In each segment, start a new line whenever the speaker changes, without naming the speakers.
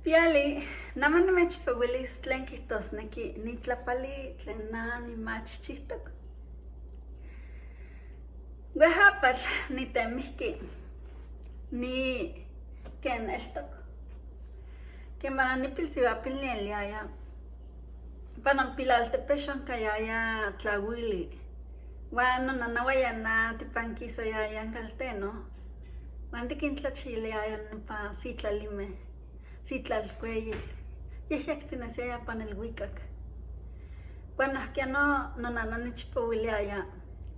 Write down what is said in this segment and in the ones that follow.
Piali, naman nimechpeuilis tlen kijtosneki nitlapali tlen nimachchihtok. Uejapal nitemihki ni ken eltok. Kemana nipilsiuapilneliaya panon Citlaltepehui onkayaya tlauili. Uan nonanauayana tipankisayaya kalteno. Uan tikintlachiliaya nipa Citlalime. Citlaltepehui, yehyektzinesiaya pan ilwikak. Bueno, ahkiano nonana nechpeuiliaya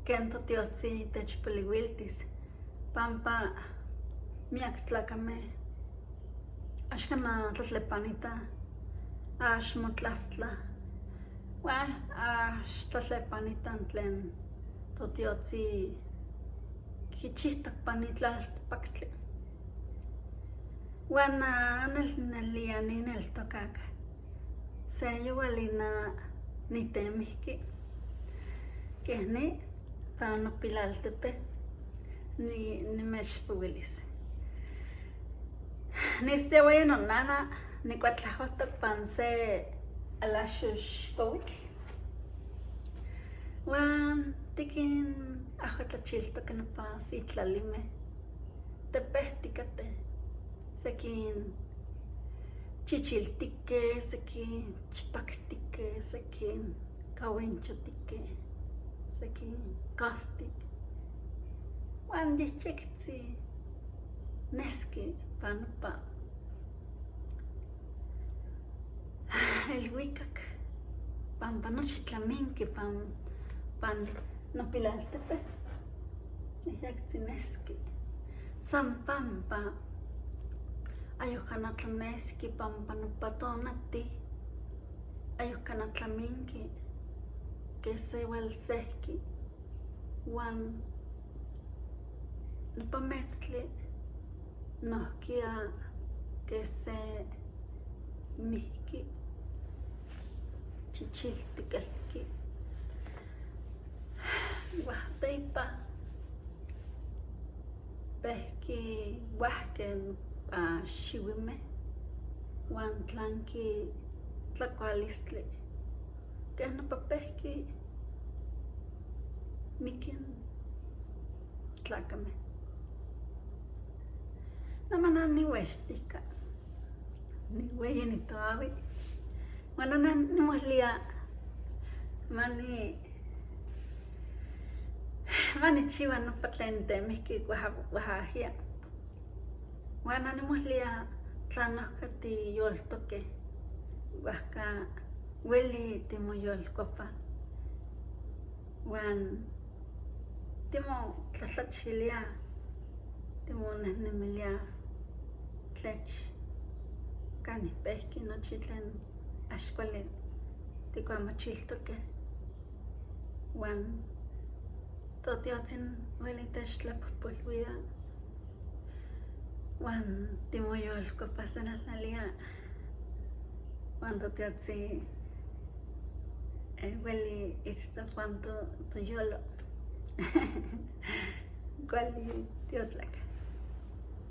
ken totiotzin techpoliuiltis, pampa miak tlakameh axkan tlatlepanita, axmotlastla, uan axtlatlepanita tlen totiotzin kichihtok pan itlaltepaktli. Uan nelia nineltokaka se yuali nitemihki keh ni pan Citlaltepehui nimechpeuilis. Nisewaya nonana nikuatlajohtok pan se alaxoxkowitl. Uan tikin ahjotlachiltok nopa Citlalimeh, tepehtikateh. Sekin chichiltikeh, sekin chpaktikeh, sekin kawinchotikeh, sekin kastik. Uan yehyektzi neski pan nopa ilwikak pampa nochi tlaminki pan Citlaltepehui. Yehyektzi neski san pampa ayohkana tlaneski pampa nopa tonati, ayohkana tlaminki keh sewal sehki, uan nopa metztli nohkia keh se mihki chichiltikelki. Uan teipa pehki wahkeh nopa xiuimeh uan tlanki tlakualistli keh nopa pehki mikin tlakameh. Namana niuextika, niueyi nitoaui, uan nimolvia manichiua nopa tlen temihki oaxahia. Uan nimolvia tla nohka tiyoltokeh, uahka ueli timoyolkuapa uan timotlatlachilia, timonehnemiliah tlech kanih pehki nochi tlen axkuali tikuamachiltokeh. Uan totiotzin ueli techtlapojpolwia uan timoyolkuapasenalnalia uan totiotzin ueli itztopan toyolo. Kuali tiotlak.